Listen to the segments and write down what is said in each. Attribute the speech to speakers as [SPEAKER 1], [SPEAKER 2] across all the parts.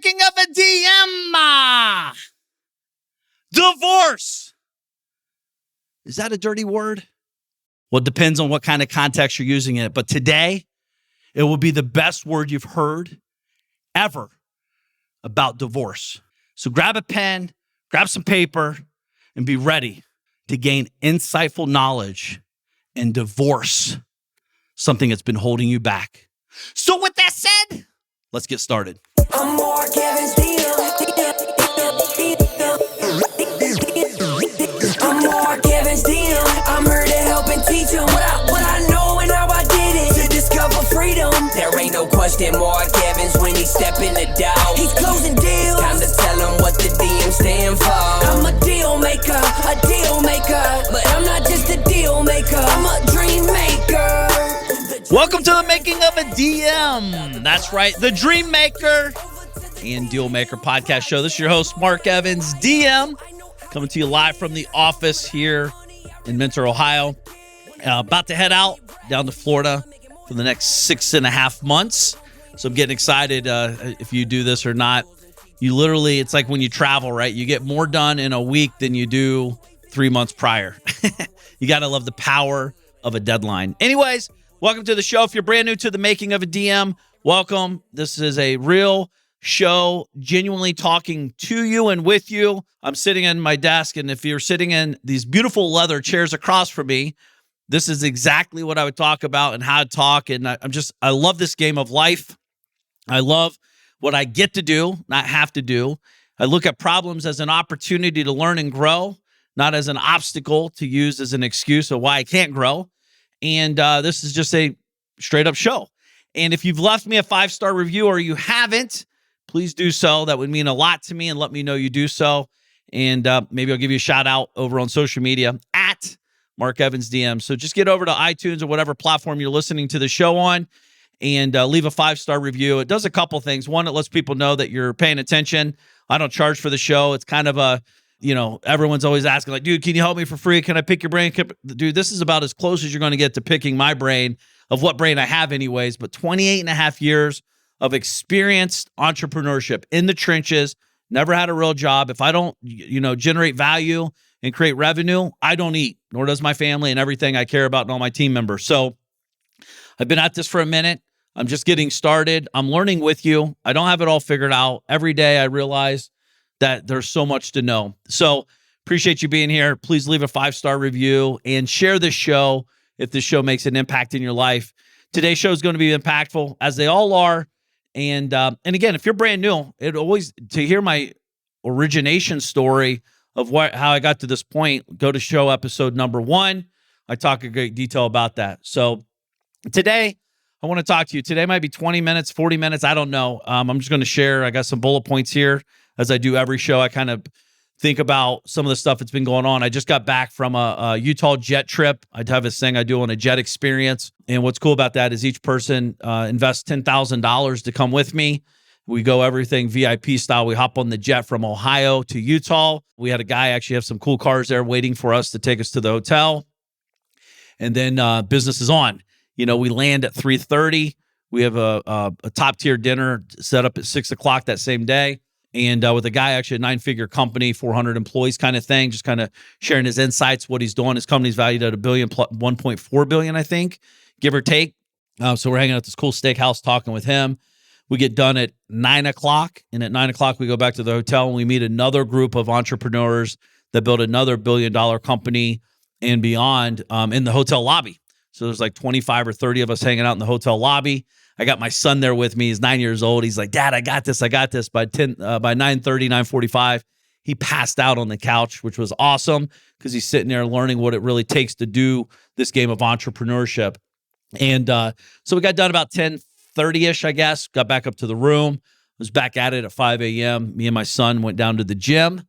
[SPEAKER 1] making of a DM. Divorce. Is that a dirty word? Well, it depends on what kind of context you're using it. But today, it will be the best word you've heard ever about divorce. So grab a pen, grab some paper, and be ready to gain insightful knowledge and divorce something that's been holding you back. So with that said, let's get started.
[SPEAKER 2] I'm Mark Evans, I'm Mark Evans, I'm here to help and teach them what I know and how I did it to discover freedom. There ain't no question Mark Evans when he step in the door. He's closing deals. Time to tell him what the DM stand for. I'm a deal maker, but I'm not just a deal maker. I'm a dream maker.
[SPEAKER 1] Welcome to the Making of a DM. That's right, the Dream Maker and Deal Maker podcast show. This is your host, Mark Evans, DM, coming to you live from the office here in Mentor, Ohio. About to head out down to Florida for the next 6.5 months. So I'm getting excited if you do this or not. You literally, it's like when you travel, right? You get more done in a week than you do 3 months prior. You got to love the power of a deadline. Anyways, welcome to the show. If you're brand new to the Making of a DM, welcome. This is a real show, genuinely talking to you and with you. I'm sitting in my desk, and if you're sitting in these beautiful leather chairs across from me, this is exactly what I would talk about and how to talk. And I love this game of life. I love what I get to do, not have to do. I look at problems as an opportunity to learn and grow, not as an obstacle to use as an excuse of why I can't grow. And this is just a straight up show. And if you've left me a 5-star review or you haven't, please do so. That would mean a lot to me, and let me know you do so. And maybe I'll give you a shout out over on social media at Mark Evans DM. So just get over to iTunes or whatever platform you're listening to the show on and leave a 5-star review. It does a couple things. One, it lets people know that you're paying attention. I don't charge for the show. It's kind of a, everyone's always asking, like, dude, can you help me for free? Can I pick your brain? Dude, this is about as close as you're going to get to picking my brain, of what brain I have anyways. But 28.5 years of experienced entrepreneurship in the trenches, never had a real job. If I don't, generate value and create revenue, I don't eat, nor does my family and everything I care about and all my team members. So I've been at this for a minute. I'm just getting started. I'm learning with you. I don't have it all figured out. Every day I realize that there's so much to know. So appreciate you being here. Please leave a 5-star review and share this show if this show makes an impact in your life. Today's show is going to be impactful, as they all are. And again, if you're brand new, to hear my origination story of how I got to this point, go to show episode number 1. I talk in great detail about that. So today, I want to talk to you. Today might be 20 minutes, 40 minutes. I don't know. I'm just going to share. I got some bullet points here. As I do every show, I kind of think about some of the stuff that's been going on. I just got back from a Utah jet trip. I have this thing I do on a jet experience. And what's cool about that is each person invests $10,000 to come with me. We go everything VIP style. We hop on the jet from Ohio to Utah. We had a guy actually have some cool cars there waiting for us to take us to the hotel. And then business is on. We land at 3:30. We have a top-tier dinner set up at 6 o'clock that same day. And with a guy, actually a 9-figure company, 400 employees kind of thing, just kind of sharing his insights, what he's doing. His company's valued at $1.4 billion, I think, give or take. So we're hanging out at this cool steakhouse talking with him. We get done at 9 o'clock. And at 9 o'clock, we go back to the hotel and we meet another group of entrepreneurs that built another billion-dollar company and beyond in the hotel lobby. So there's like 25 or 30 of us hanging out in the hotel lobby. I got my son there with me. He's 9 years old. He's like, Dad, I got this. By 9:30, 9:45, he passed out on the couch, which was awesome because he's sitting there learning what it really takes to do this game of entrepreneurship. And so we got done about 10:30-ish, I guess. Got back up to the room. Was back at it at 5 a.m. Me and my son went down to the gym.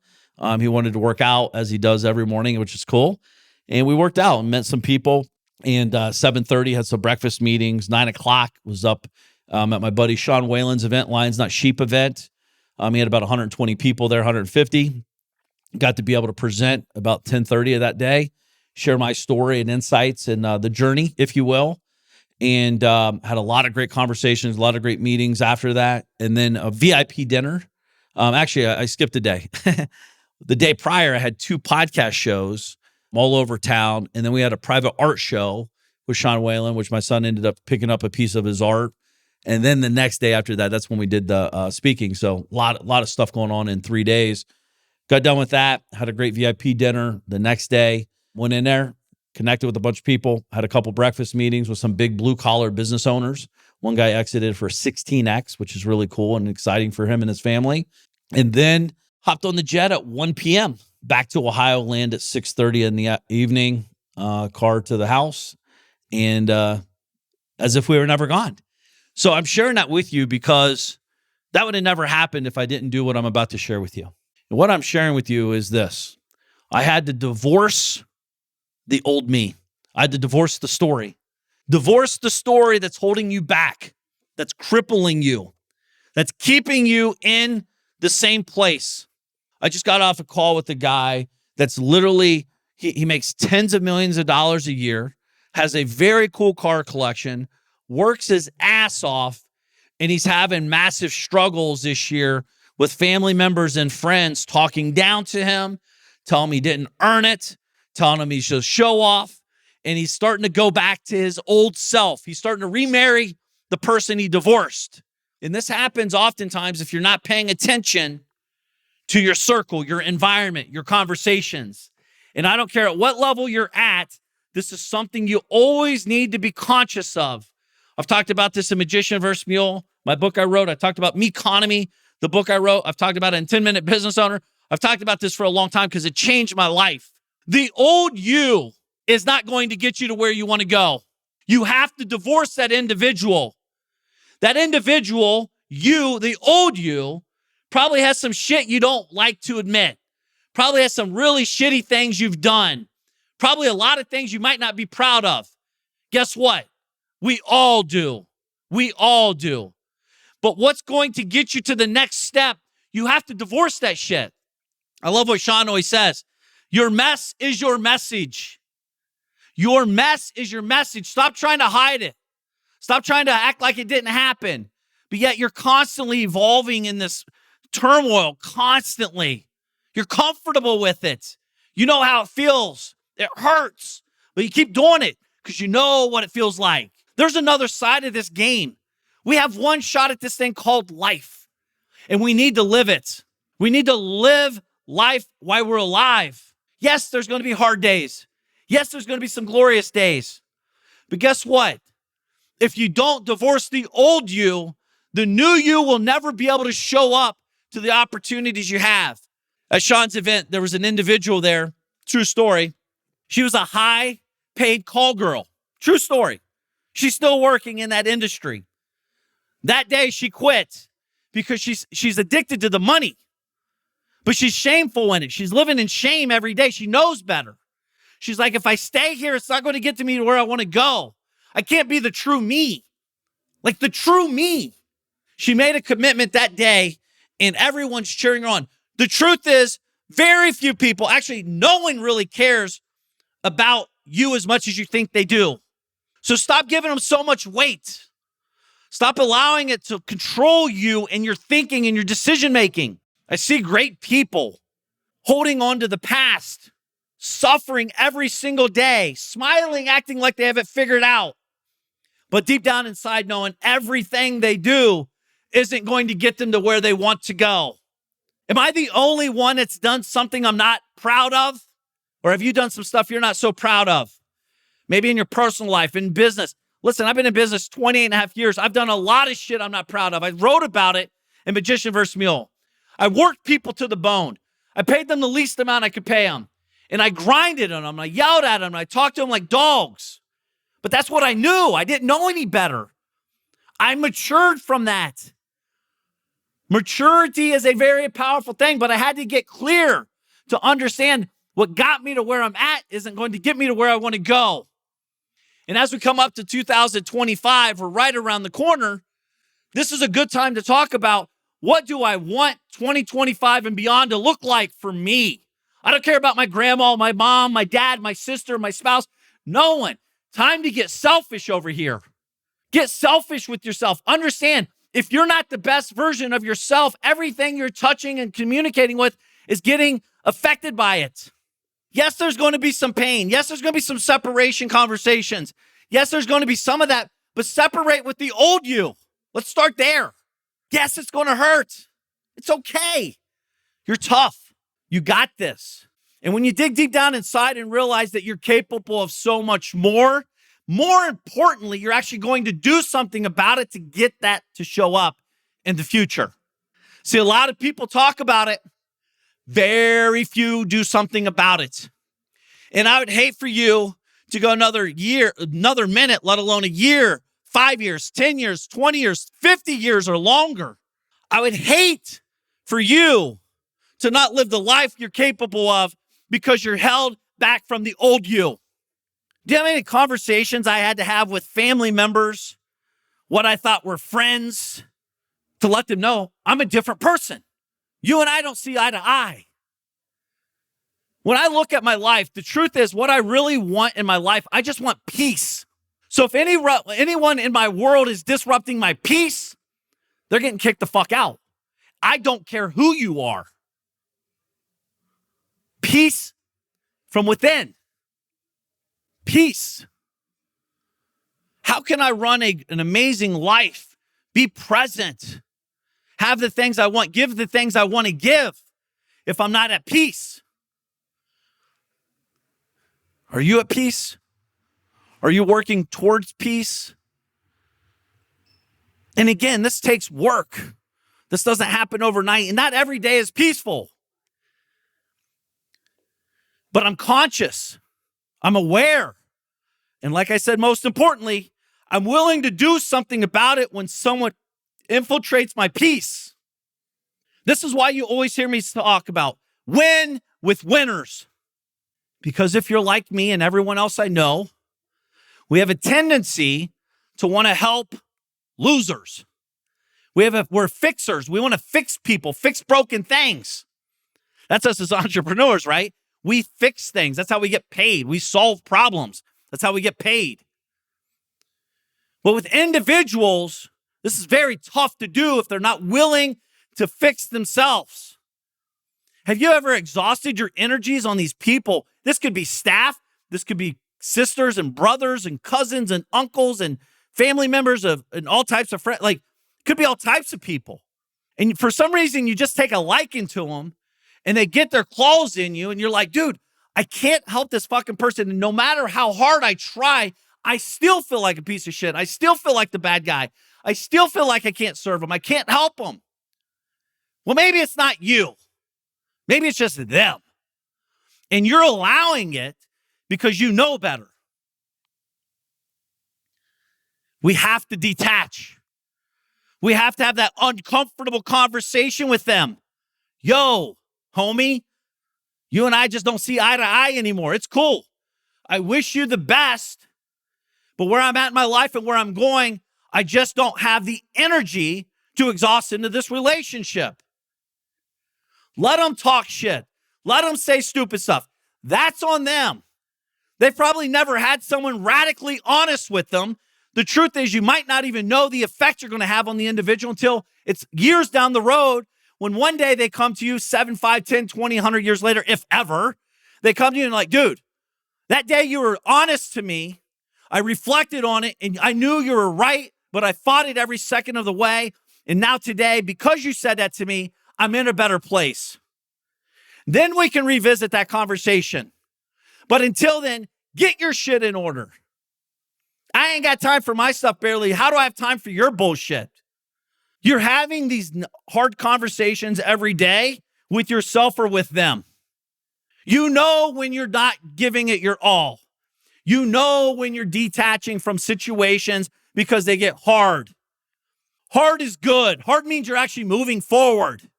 [SPEAKER 1] He wanted to work out as he does every morning, which is cool. And we worked out and met some people. And 7:30 had some breakfast meetings. 9 o'clock was up at my buddy Sean Whalen's event, Lions Not Sheep event. He had about 120 people there, 150. Got to be able to present about 10:30 of that day, share my story and insights and the journey, if you will. and had a lot of great conversations, a lot of great meetings after that. And then a VIP dinner. Actually, I skipped a day. The day prior, I had 2 podcast shows all over town. And then we had a private art show with Sean Whalen, which my son ended up picking up a piece of his art. And then the next day after that, that's when we did the speaking. So a lot of stuff going on in 3 days. Got done with that, had a great VIP dinner the next day, went in there, connected with a bunch of people, had a couple breakfast meetings with some big blue-collar business owners. One guy exited for 16X, which is really cool and exciting for him and his family. And then hopped on the jet at 1 p.m. back to Ohio, land at 6:30 in the evening, car to the house, and as if we were never gone. So I'm sharing that with you because that would have never happened if I didn't do what I'm about to share with you. And what I'm sharing with you is this. I had to divorce the old me. I had to divorce the story. Divorce the story that's holding you back, that's crippling you, that's keeping you in the same place. I just got off a call with a guy that's literally, he makes tens of millions of dollars a year, has a very cool car collection, works his ass off, and he's having massive struggles this year with family members and friends talking down to him, telling him he didn't earn it, telling him he's just show off, and he's starting to go back to his old self. He's starting to remarry the person he divorced. And this happens oftentimes if you're not paying attention to your circle, your environment, your conversations. And I don't care at what level you're at, this is something you always need to be conscious of. I've talked about this in Magician vs. Mule, my book I wrote. I talked about Meconomy, the book I wrote. I've talked about it in 10-Minute Business Owner. I've talked about this for a long time because it changed my life. The old you is not going to get you to where you want to go. You have to divorce that individual. That individual, you, the old you, probably has some shit you don't like to admit. Probably has some really shitty things you've done. Probably a lot of things you might not be proud of. Guess what? We all do. We all do. But what's going to get you to the next step, you have to divorce that shit. I love what Sean always says. Your mess is your message. Your mess is your message. Stop trying to hide it. Stop trying to act like it didn't happen. But yet you're constantly evolving in this turmoil, constantly. You're comfortable with it. You know how it feels. It hurts. But you keep doing it because you know what it feels like. There's another side of this game. We have one shot at this thing called life. And we need to live it. We need to live life while we're alive. Yes, there's going to be hard days. Yes, there's going to be some glorious days. But guess what? If you don't divorce the old you, the new you will never be able to show up to the opportunities you have. At Sean's event, there was an individual there, true story. She was a high-paid call girl. True story. She's still working in that industry. That day, she quit because she's addicted to the money. But she's shameful in it. She's living in shame every day. She knows better. She's like, if I stay here, it's not going to get to me to where I want to go. I can't be the true me. Like the true me. She made a commitment that day, and everyone's cheering her on. The truth is, very few people, actually, no one really cares about you as much as you think they do. So stop giving them so much weight. Stop allowing it to control you and your thinking and your decision-making. I see great people holding on to the past, suffering every single day, smiling, acting like they have it figured out. But deep down inside, knowing everything they do isn't going to get them to where they want to go. Am I the only one that's done something I'm not proud of? Or have you done some stuff you're not so proud of? Maybe in your personal life, in business. Listen, I've been in business 28 and a half years. I've done a lot of shit I'm not proud of. I wrote about it in Magician vs. Mule. I worked people to the bone. I paid them the least amount I could pay them. And I grinded on them. I yelled at them. I talked to them like dogs. But that's what I knew. I didn't know any better. I matured from that. Maturity is a very powerful thing, but I had to get clear to understand what got me to where I'm at isn't going to get me to where I want to go. And as we come up to 2025, we're right around the corner. This is a good time to talk about what do I want 2025 and beyond to look like for me. I don't care about my grandma, my mom, my dad, my sister, my spouse. No one. Time to get selfish over here. Get selfish with yourself. Understand, if you're not the best version of yourself, everything you're touching and communicating with is getting affected by it. Yes, there's going to be some pain. Yes, there's going to be some separation conversations. Yes, there's going to be some of that, but separate with the old you. Let's start there. Yes, it's going to hurt. It's okay. You're tough. You got this. And when you dig deep down inside and realize that you're capable of so much more importantly, you're actually going to do something about it to get that to show up in the future. See, a lot of people talk about it. Very few do something about it. And I would hate for you to go another year, another minute, let alone a year, 5 years, 10 years, 20 years, 50 years or longer. I would hate for you to not live the life you're capable of because you're held back from the old you. Do you have any conversations I had to have with family members, what I thought were friends, to let them know I'm a different person? You and I don't see eye to eye. When I look at my life, the truth is what I really want in my life, I just want peace. So if anyone in my world is disrupting my peace, they're getting kicked the fuck out. I don't care who you are. Peace from within. Peace. How can I run an amazing life, be present, have the things I want, give the things I want to give if I'm not at peace? Are you at peace? Are you working towards peace? And again, this takes work. This doesn't happen overnight, and not every day is peaceful. But I'm conscious. I'm aware. And like I said, most importantly, I'm willing to do something about it when someone infiltrates my peace. This is why you always hear me talk about win with winners. Because if you're like me and everyone else I know, we have a tendency to want to help losers. We're fixers. We want to fix people, fix broken things. That's us as entrepreneurs, right? We fix things. That's how we get paid. We solve problems. That's how we get paid. But with individuals, this is very tough to do if they're not willing to fix themselves. Have you ever exhausted your energies on these people? This could be staff. This could be sisters and brothers and cousins and uncles and family members and all types of friends. Like, could be all types of people. And for some reason, you just take a liking to them and they get their claws in you and you're like, dude, I can't help this fucking person. And no matter how hard I try, I still feel like a piece of shit. I still feel like the bad guy. I still feel like I can't serve them. I can't help them. Well, maybe it's not you. Maybe it's just them. And you're allowing it because you know better. We have to detach. We have to have that uncomfortable conversation with them. Yo, homie, you and I just don't see eye to eye anymore. It's cool. I wish you the best, but where I'm at in my life and where I'm going, I just don't have the energy to exhaust into this relationship. Let them talk shit. Let them say stupid stuff. That's on them. They've probably never had someone radically honest with them. The truth is, you might not even know the effect you're going to have on the individual until it's years down the road when one day they come to you 7, 5, 10, 20, 100 years later, if ever. They come to you and like, dude, that day you were honest to me. I reflected on it and I knew you were right, but I fought it every second of the way. And now today, because you said that to me, I'm in a better place. Then we can revisit that conversation. But until then, get your shit in order. I ain't got time for my stuff barely. How do I have time for your bullshit? You're having these hard conversations every day with yourself or with them. You know when you're not giving it your all. You know when you're detaching from situations because they get hard. Hard is good. Hard means you're actually moving forward.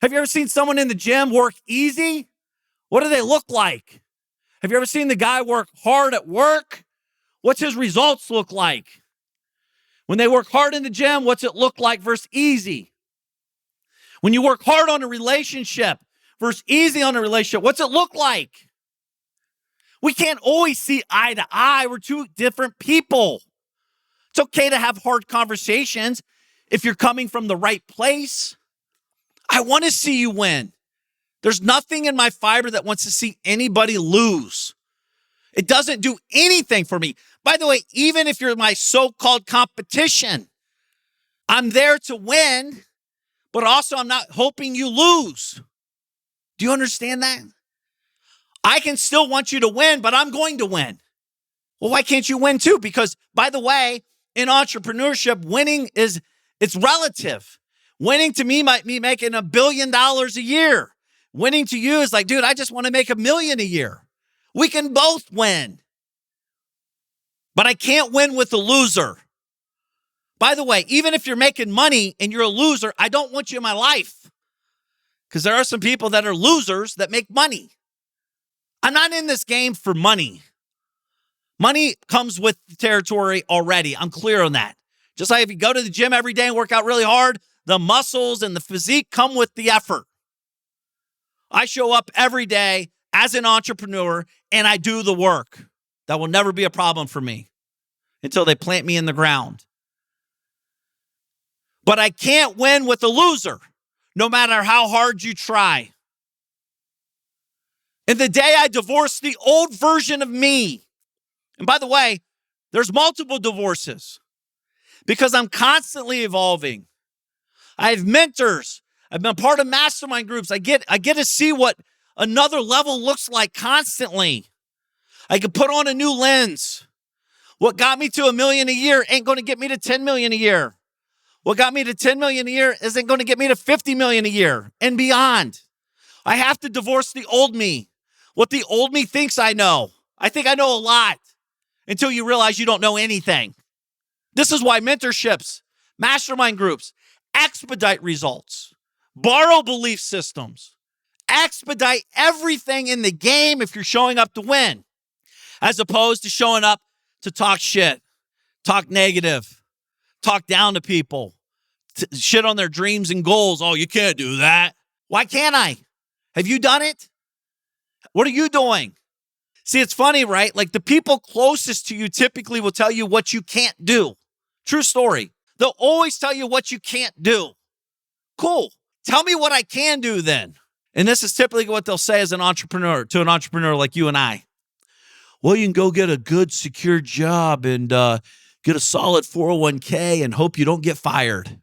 [SPEAKER 1] Have you ever seen someone in the gym work easy? What do they look like? Have you ever seen the guy work hard at work? What's his results look like? When they work hard in the gym, what's it look like versus easy? When you work hard on a relationship versus easy on a relationship, what's it look like? We can't always see eye to eye. We're two different people. It's okay to have hard conversations if you're coming from the right place. I want to see you win. There's nothing in my fiber that wants to see anybody lose. It doesn't do anything for me. By the way, even if you're my so-called competition, I'm there to win, but also I'm not hoping you lose. Do you understand that? I can still want you to win, but I'm going to win. Well, why can't you win too? Because, by the way, in entrepreneurship, winning it's relative. Winning to me might be making $1 billion a year. Winning to you is like, dude, I just want to make $1 million a year. We can both win. But I can't win with a loser. By the way, even if you're making money and you're a loser, I don't want you in my life. Because there are some people that are losers that make money. I'm not in this game for money. Money comes with the territory already. I'm clear on that. Just like if you go to the gym every day and work out really hard, the muscles and the physique come with the effort. I show up every day as an entrepreneur and I do the work. That will never be a problem for me until they plant me in the ground. But I can't win with a loser, no matter how hard you try. And the day I divorced the old version of me, and by the way, there's multiple divorces because I'm constantly evolving. I have mentors. I've been part of mastermind groups. I get to see what another level looks like constantly. I can put on a new lens. What got me to $1 million a year ain't going to get me to 10 million a year. What got me to 10 million a year isn't going to get me to 50 million a year and beyond. I have to divorce the old me. What the old me thinks I know. I think I know a lot until you realize you don't know anything. This is why mentorships, mastermind groups, expedite results, borrow belief systems, expedite everything in the game if you're showing up to win, as opposed to showing up to talk shit, talk negative, talk down to people, shit on their dreams and goals. Oh, you can't do that. Why can't I? Have you done it? What are you doing? See, it's funny, right? Like the people closest to you typically will tell you what you can't do. True story. They'll always tell you what you can't do. Cool. Tell me what I can do then. And this is typically what they'll say as an entrepreneur, to an entrepreneur like you and I. Well, you can go get a good, secure job and get a solid 401k and hope you don't get fired.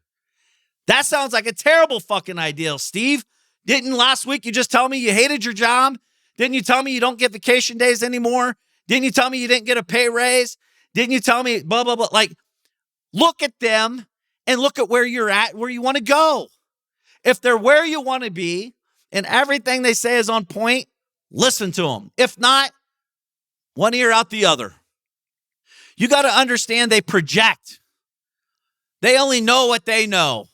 [SPEAKER 1] That sounds like a terrible fucking idea, Steve. Didn't last week you just tell me you hated your job? Didn't you tell me you don't get vacation days anymore? Didn't you tell me you didn't get a pay raise? Didn't you tell me blah, blah, blah? Like, look at them and look at where you're at, where you want to go. If they're where you want to be and everything they say is on point, listen to them. If not, one ear out the other. You got to understand they project. They only know what they know.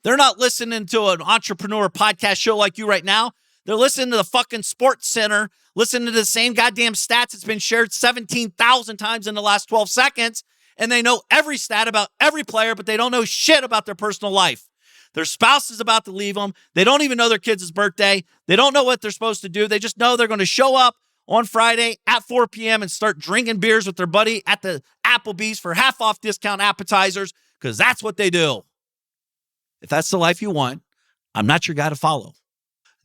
[SPEAKER 1] They're not listening to an entrepreneur podcast show like you right now. They're listening to the fucking Sports Center, listening to the same goddamn stats that's been shared 17,000 times in the last 12 seconds, and they know every stat about every player, but they don't know shit about their personal life. Their spouse is about to leave them. They don't even know their kid's birthday. They don't know what they're supposed to do. They just know they're going to show up on Friday at 4 p.m. and start drinking beers with their buddy at the Applebee's for half off discount appetizers because that's what they do. If that's the life you want, I'm not your guy to follow.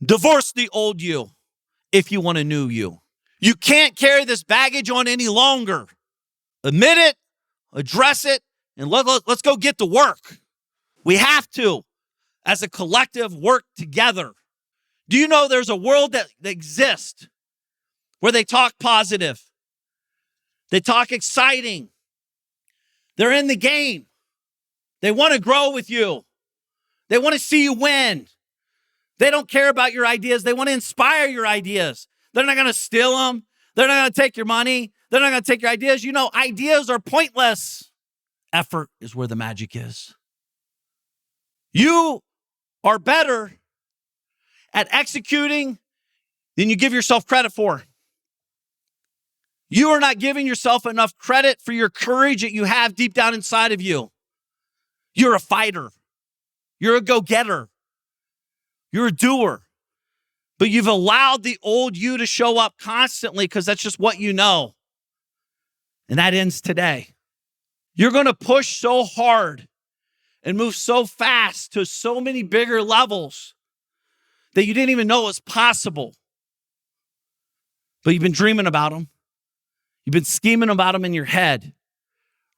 [SPEAKER 1] Divorce the old you if you want a new you. You can't carry this baggage on any longer. Admit it, address it, and let's go get to work. We have to, as a collective, work together. Do you know there's a world that exists where they talk positive? They talk exciting. They're in the game. They want to grow with you. They want to see you win. They don't care about your ideas. They want to inspire your ideas. They're not going to steal them. They're not going to take your money. They're not going to take your ideas. You know, ideas are pointless. Effort is where the magic is. You are better at executing than you give yourself credit for. You are not giving yourself enough credit for your courage that you have deep down inside of you. You're a fighter. You're a go-getter. You're a doer. But you've allowed the old you to show up constantly because that's just what you know. And that ends today. You're going to push so hard and move so fast to so many bigger levels that you didn't even know was possible. But you've been dreaming about them. You've been scheming about them in your head.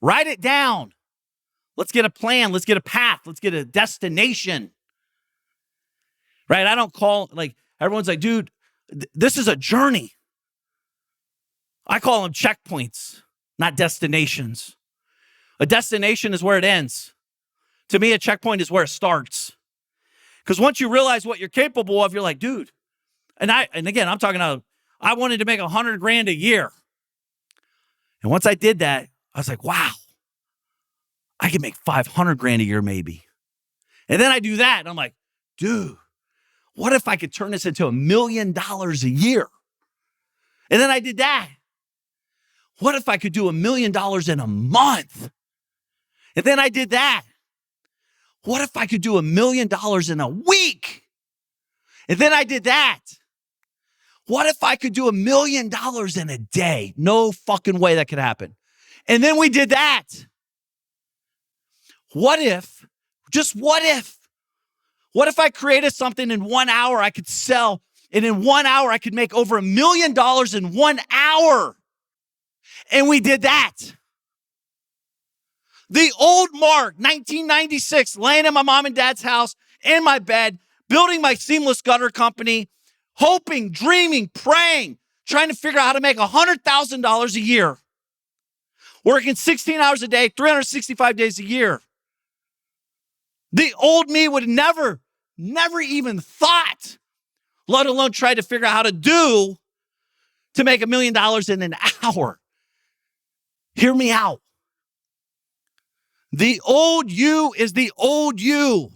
[SPEAKER 1] Write it down. Let's get a plan. Let's get a path. Let's get a destination. Right? I don't call, like, everyone's like, dude, this is a journey. I call them checkpoints, not destinations. A destination is where it ends. To me, a checkpoint is where it starts. Because once you realize what you're capable of, you're like, dude, and again, I'm talking about, I wanted to make $100,000 a year. And once I did that, I was like, wow, I can make $500,000 a year maybe. And then I do that, and I'm like, dude, what if I could turn this into $1 million a year? And then I did that. What if I could do $1 million in a month? And then I did that. What if I could do $1 million in a week? And then I did that. What if I could do $1 million in a day? No fucking way that could happen. And then we did that. What if, just what if I created something in 1 hour I could sell, and in 1 hour I could make over $1 million in 1 hour? And we did that. The old Mark, 1996, laying in my mom and dad's house, in my bed, building my seamless gutter company, hoping, dreaming, praying, trying to figure out how to make $100,000 a year, working 16 hours a day, 365 days a year. The old me would never even thought, let alone try to figure out how to do to make $1 million in an hour. Hear me out. The old you is the old you.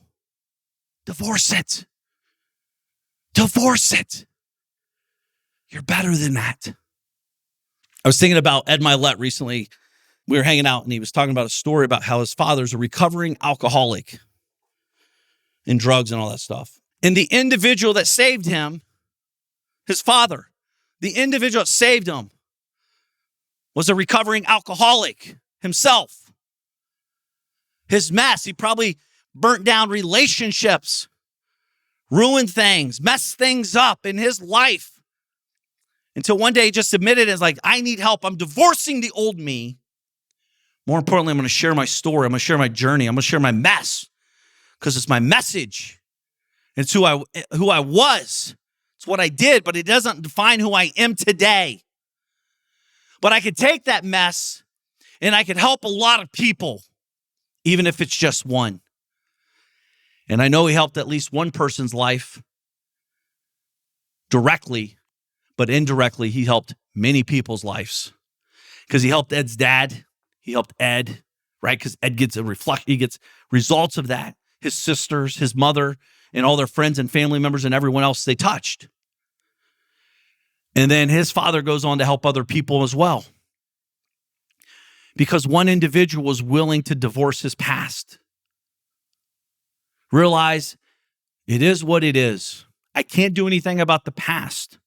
[SPEAKER 1] Divorce it. Divorce it. You're better than that. I was thinking about Ed Milet recently. We were hanging out and he was talking about a story about how his father's a recovering alcoholic in drugs and all that stuff. And the individual that saved him, his father, the individual that saved him was a recovering alcoholic himself. His mess, he probably burnt down relationships, ruined things, messed things up in his life. Until one day he just admitted as like, I need help. I'm divorcing the old me. More importantly, I'm going to share my story. I'm going to share my journey. I'm going to share my mess because it's my message. It's who I was. It's what I did, but it doesn't define who I am today. But I could take that mess and I could help a lot of people, even if it's just one. And I know he helped at least one person's life directly, but indirectly, he helped many people's lives. Because he helped Ed's dad. He helped Ed, right? Because Ed gets he gets results of that. His sisters, his mother, and all their friends and family members and everyone else they touched. And then his father goes on to help other people as well. Because one individual was willing to divorce his past. Realize it is what it is. I can't do anything about the past,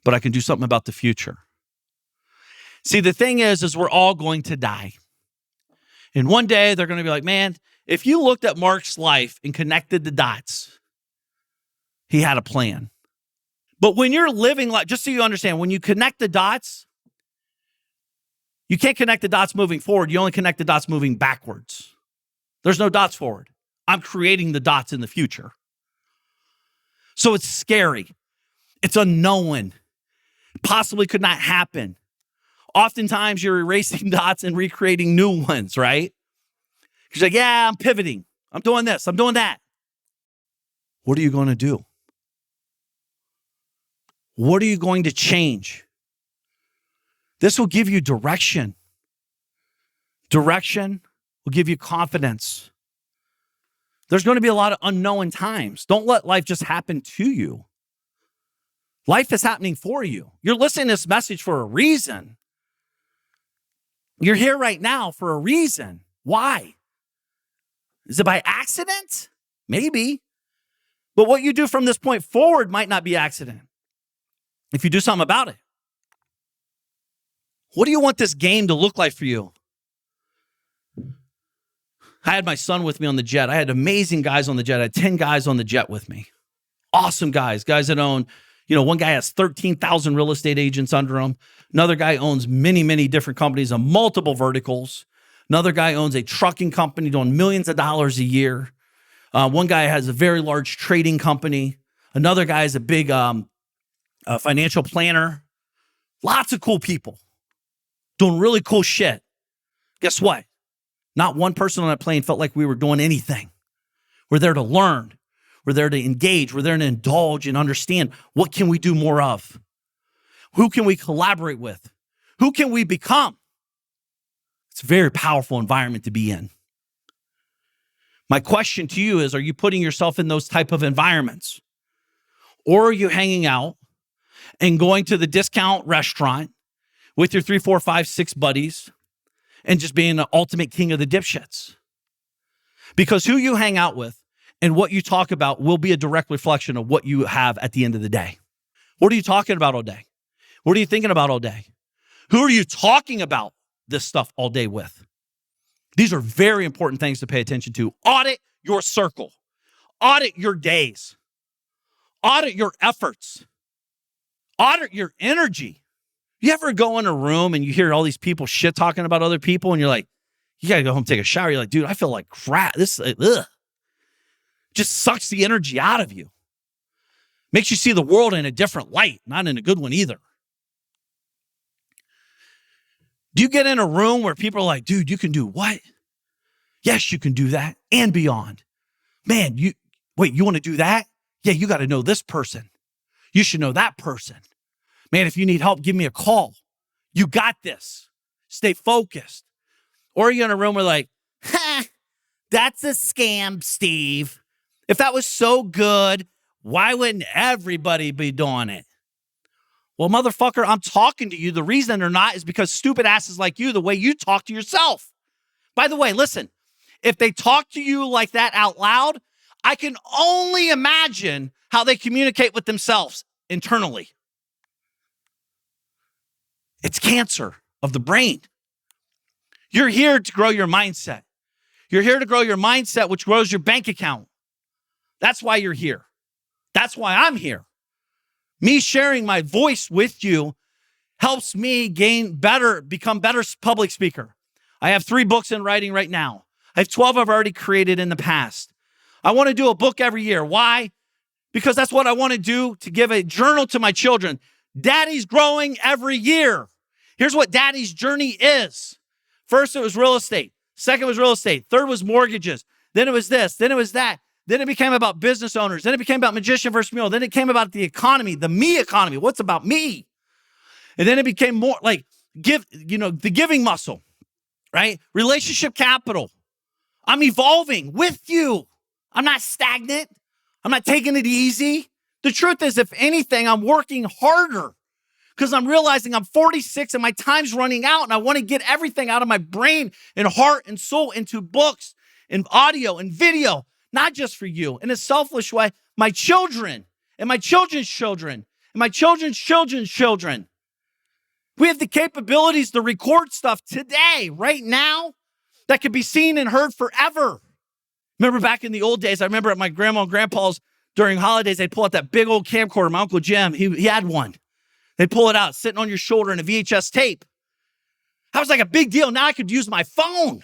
[SPEAKER 1] but I can do something about the future. See, the thing is we're all going to die. And one day they're going to be like, man, if you looked at Mark's life and connected the dots, he had a plan. But when you're living life, just so you understand, when you connect the dots, you can't connect the dots moving forward. You only connect the dots moving backwards. There's no dots forward. I'm creating the dots in the future. So it's scary. It's unknown. Possibly could not happen. Oftentimes you're erasing dots and recreating new ones, right? Because you're like, yeah, I'm pivoting. I'm doing this. I'm doing that. What are you going to do? What are you going to change? This will give you direction. Direction will give you confidence. There's going to be a lot of unknown times. Don't let life just happen to you. Life is happening for you. You're listening to this message for a reason. You're here right now for a reason. Why? Is it by accident? Maybe. But what you do from this point forward might not be accident. If you do something about it. What do you want this game to look like for you? I had my son with me on the jet. I had amazing guys on the jet. I had 10 guys on the jet with me. Awesome guys that own, one guy has 13,000 real estate agents under him. Another guy owns many, many different companies on multiple verticals. Another guy owns a trucking company doing millions of dollars a year. One guy has a very large trading company. Another guy is a big financial planner. Lots of cool people doing really cool shit. Guess what? Not one person on that plane felt like we were doing anything. We're there to learn. We're there to engage. We're there to indulge and understand what can we do more of? Who can we collaborate with? Who can we become? It's a very powerful environment to be in. My question to you is, are you putting yourself in those type of environments? Or are you hanging out and going to the discount restaurant with your 3, 4, 5, 6 buddies and just being the ultimate king of the dipshits? Because who you hang out with and what you talk about will be a direct reflection of what you have at the end of the day. What are you talking about all day? What are you thinking about all day? Who are you talking about this stuff all day with? These are very important things to pay attention to. Audit your circle. Audit your days. Audit your efforts. Audit your energy. You ever go in a room and you hear all these people shit talking about other people and you're like, you got to go home and take a shower. You're like, dude, I feel like crap. This just sucks the energy out of you. Makes you see the world in a different light, not in a good one either. Do you get in a room where people are like, dude, you can do what? Yes, you can do that and beyond. Man, you want to do that? Yeah, you got to know this person. You should know that person. Man, if you need help, give me a call. You got this. Stay focused. Or you're in a room where like, that's a scam, Steve. If that was so good, why wouldn't everybody be doing it? Well, motherfucker, I'm talking to you. The reason they're not is because stupid asses like you, the way you talk to yourself. By the way, listen, if they talk to you like that out loud, I can only imagine how they communicate with themselves internally. It's cancer of the brain. You're here to grow your mindset. You're here to grow your mindset, which grows your bank account. That's why you're here. That's why I'm here. Me sharing my voice with you helps me become better public speaker. I have 3 books in writing right now. I have 12 I've already created in the past. I want to do a book every year. Why? Because that's what I want to do, to give a journal to my children. Daddy's growing every year. Here's what Daddy's journey is. First, it was real estate. Second was real estate. Third was mortgages. Then it was this. Then it was that. Then it became about business owners. Then it became about magician versus mule. Then it came about the economy, the me economy. What's about me? And then it became more like the giving muscle, right? Relationship capital. I'm evolving with you. I'm not stagnant. I'm not taking it easy. The truth is, if anything, I'm working harder because I'm realizing I'm 46 and my time's running out and I want to get everything out of my brain and heart and soul into books and audio and video, not just for you. In a selfish way, my children and my children's children and my children's children's children. We have the capabilities to record stuff today, right now, that could be seen and heard forever. Remember back in the old days, I remember at my grandma and grandpa's during holidays, they'd pull out that big old camcorder. My Uncle Jim, he had one. They'd pull it out, sitting on your shoulder in a VHS tape. That was like a big deal. Now I could use my phone,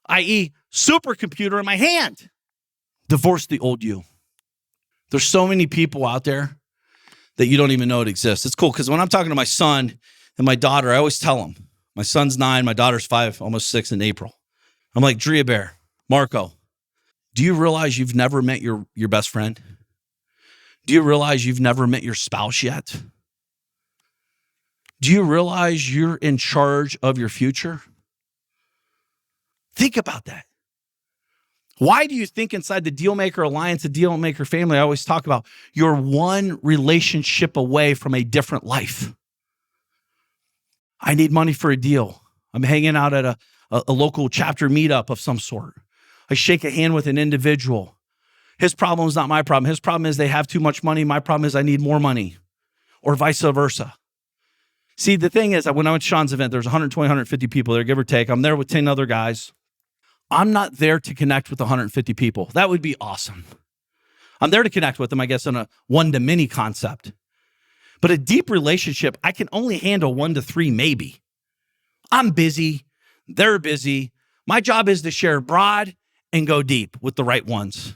[SPEAKER 1] i.e. supercomputer in my hand. Divorce the old you. There's so many people out there that you don't even know it exists. It's cool because when I'm talking to my son and my daughter, I always tell them, my son's 9, my daughter's 5, almost 6 in April. I'm like, Drea Bear, Marco, do you realize you've never met your best friend? Do you realize you've never met your spouse yet? Do you realize you're in charge of your future? Think about that. Why do you think inside the Dealmaker Alliance, the Dealmaker family, I always talk about you're one relationship away from a different life? I need money for a deal. I'm hanging out at a local chapter meetup of some sort. I shake a hand with an individual. His problem is not my problem. His problem is they have too much money. My problem is I need more money, or vice versa. See, the thing is that when I went to Sean's event, there's 120, 150 people there, give or take. I'm there with 10 other guys. I'm not there to connect with 150 people. That would be awesome. I'm there to connect with them, I guess, on a one-to-many concept. But a deep relationship, I can only handle 1 to 3 maybe. I'm busy. They're busy. My job is to share broad and go deep with the right ones.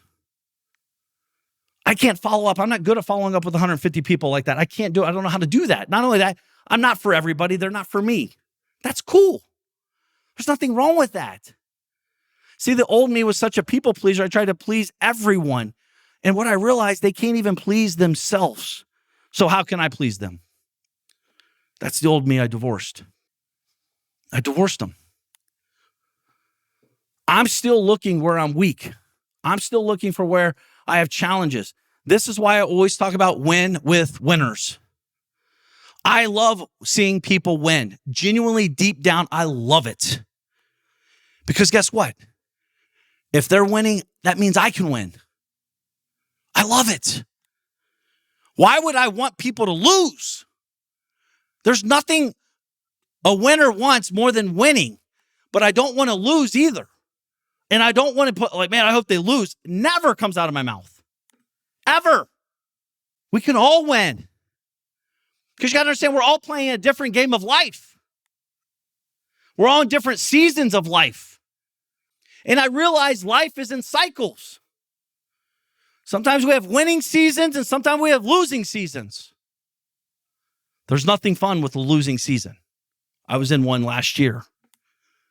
[SPEAKER 1] I can't follow up. I'm not good at following up with 150 people like that. I can't do it. I don't know how to do that. Not only that, I'm not for everybody. They're not for me. That's cool. There's nothing wrong with that. See, the old me was such a people pleaser. I tried to please everyone. And what I realized, they can't even please themselves. So how can I please them? That's the old me I divorced. I divorced them. I'm still looking where I'm weak. I'm still looking for where I have challenges. This is why I always talk about win with winners. I love seeing people win. Genuinely, deep down, I love it. Because guess what? If they're winning, that means I can win. I love it. Why would I want people to lose? There's nothing a winner wants more than winning, but I don't want to lose either. And I don't want to put, like, man, I hope they lose. Never comes out of my mouth. Ever. We can all win. Because you got to understand, we're all playing a different game of life. We're all in different seasons of life. And I realize life is in cycles. Sometimes we have winning seasons and sometimes we have losing seasons. There's nothing fun with a losing season. I was in one last year.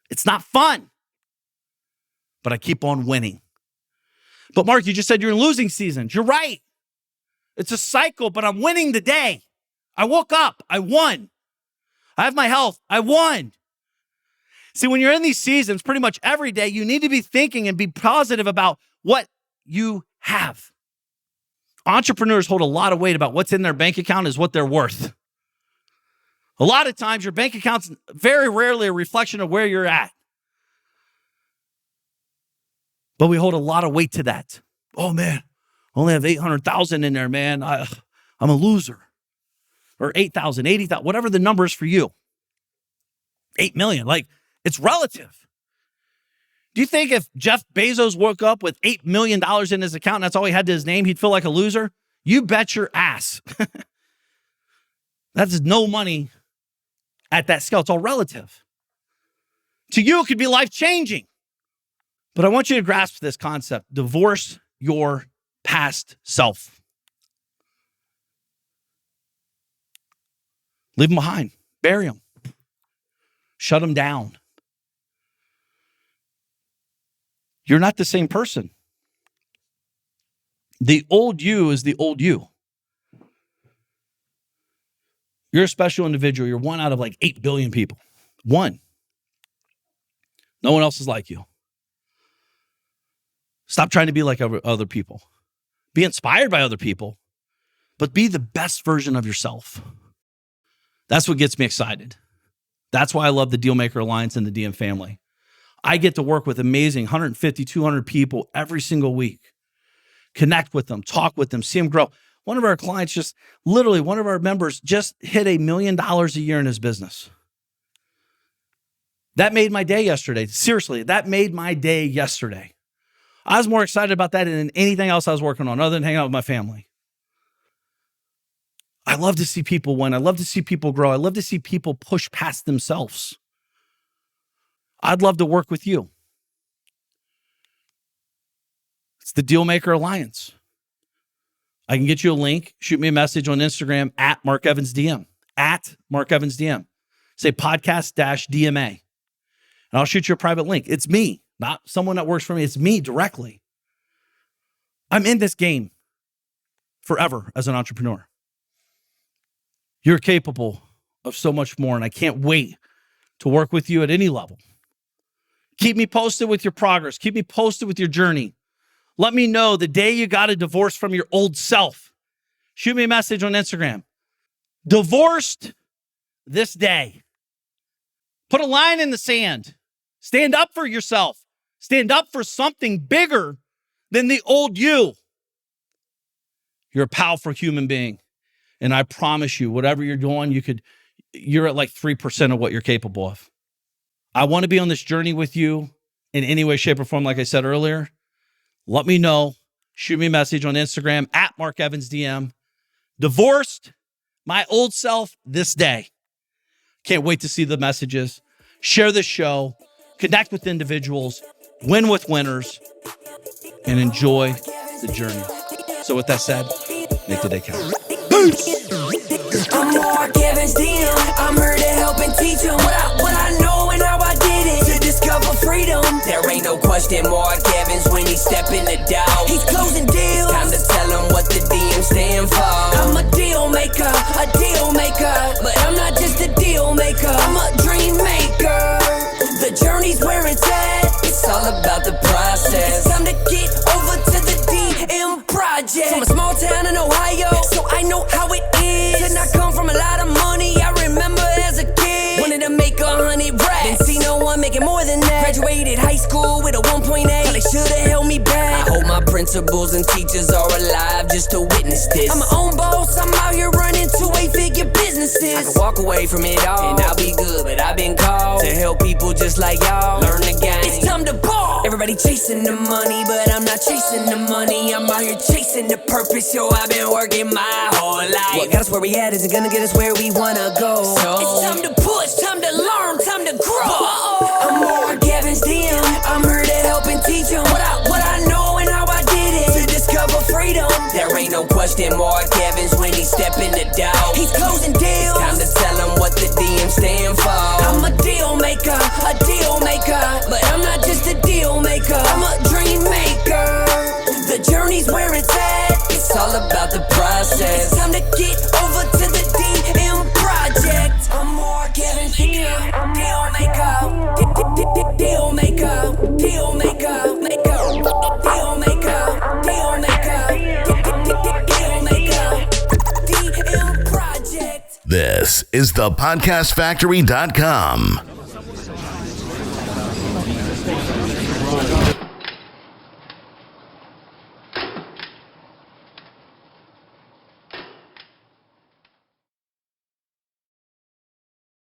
[SPEAKER 1] It's not fun. But I keep on winning. But Mark, you just said you're in losing seasons. You're right. It's a cycle, but I'm winning today. I woke up. I won. I have my health. I won. See, when you're in these seasons, pretty much every day, you need to be thinking and be positive about what you have. Entrepreneurs hold a lot of weight about what's in their bank account is what they're worth. A lot of times, your bank account's very rarely a reflection of where you're at. But we hold a lot of weight to that. Oh, man, I only have 800,000 in there, man. I'm a loser. Or 8,000, 80,000, whatever the number is for you. 8 million, like, it's relative. Do you think if Jeff Bezos woke up with $8 million in his account and that's all he had to his name, he'd feel like a loser? You bet your ass. That's no money at that scale. It's all relative. To you, it could be life-changing. But I want you to grasp this concept. Divorce your past self. Leave them behind. Bury them. Shut them down. You're not the same person. The old you is the old you. You're a special individual. You're one out of like 8 billion people. One. No one else is like you. Stop trying to be like other people. Be inspired by other people, but be the best version of yourself. That's what gets me excited. That's why I love the Dealmaker Alliance and the DM family. I get to work with amazing 150, 200 people every single week. Connect with them, talk with them, see them grow. One of our clients one of our members just hit $1 million a year in his business. That made my day yesterday. Seriously, that made my day yesterday. I was more excited about that than anything else I was working on other than hanging out with my family. I love to see people win. I love to see people grow. I love to see people push past themselves. I'd love to work with you. It's the Dealmaker Alliance. I can get you a link. Shoot me a message on Instagram at Mark Evans DM. At Mark Evans DM. Say podcast-DMA. And I'll shoot you a private link. It's me, not someone that works for me. It's me directly. I'm in this game forever as an entrepreneur. You're capable of so much more, and I can't wait to work with you at any level. Keep me posted with your progress. Keep me posted with your journey. Let me know the day you got a divorce from your old self. Shoot me a message on Instagram. Divorced this day. Put a line in the sand. Stand up for yourself. Stand up for something bigger than the old you. You're a powerful human being. And I promise you, whatever you're doing, you're at like 3% of what you're capable of. I want to be on this journey with you. in any way, shape, or form, like I said earlier, let me know. Shoot me a message on Instagram at Mark Evans DM. Divorced my old self this day. Can't wait to see the messages. Share this show. Connect with individuals. Win with winners. And enjoy the journey. So with that said, make the day count. Peace.
[SPEAKER 2] I'm Mark Evans DM. I'm here to help and teach them what I know and how I did it. To discover freedom. There ain't no question Mark Evans when he step in the door. He's closing deals. It's time to tell him what the DM stand for. I'm a deal maker. But I'm not just a deal maker. I'm a dream maker. The journey's where it's at. It's all about the process. It's time to get over to the DM project. From a small town in Ohio, so I know how it is. Did not come from a lot of money. I remember as a kid, wanted to make 100 racks. Didn't see no one making more than that. Graduated high school with a 1.8. They should've held me back. I hope my principals and teachers are alive just to witness this. I'm my own boss. I'm out here running 2-8-figure businesses. I can walk away from it all and I'll be good, but I've been called to help people just like y'all learn the game. It's time to ball. Everybody chasing the money, but I'm not chasing the money. I'm out here chasing the purpose. Yo, I've been working my whole life. What got us where we at isn't gonna get us where we wanna go. So it's time to push, time to learn, time to grow. I'm Mark Evans DM. I'm here to help and teach them what I know and how I did it. To discover freedom. There ain't no question Mark Evans when he step in the door. He's closing deals. It's time to tell him what the DM stand for. I'm a deal maker. But I'm not just a deal maker. I'm a dream maker. The journey's where it's at. It's all about the process. It's time to get over to the DM project. I'm Mark Evans DM. Deal maker. Deal maker. Deal maker. Deal maker. Deal maker. DM project.
[SPEAKER 3] This is thepodcastfactory.com.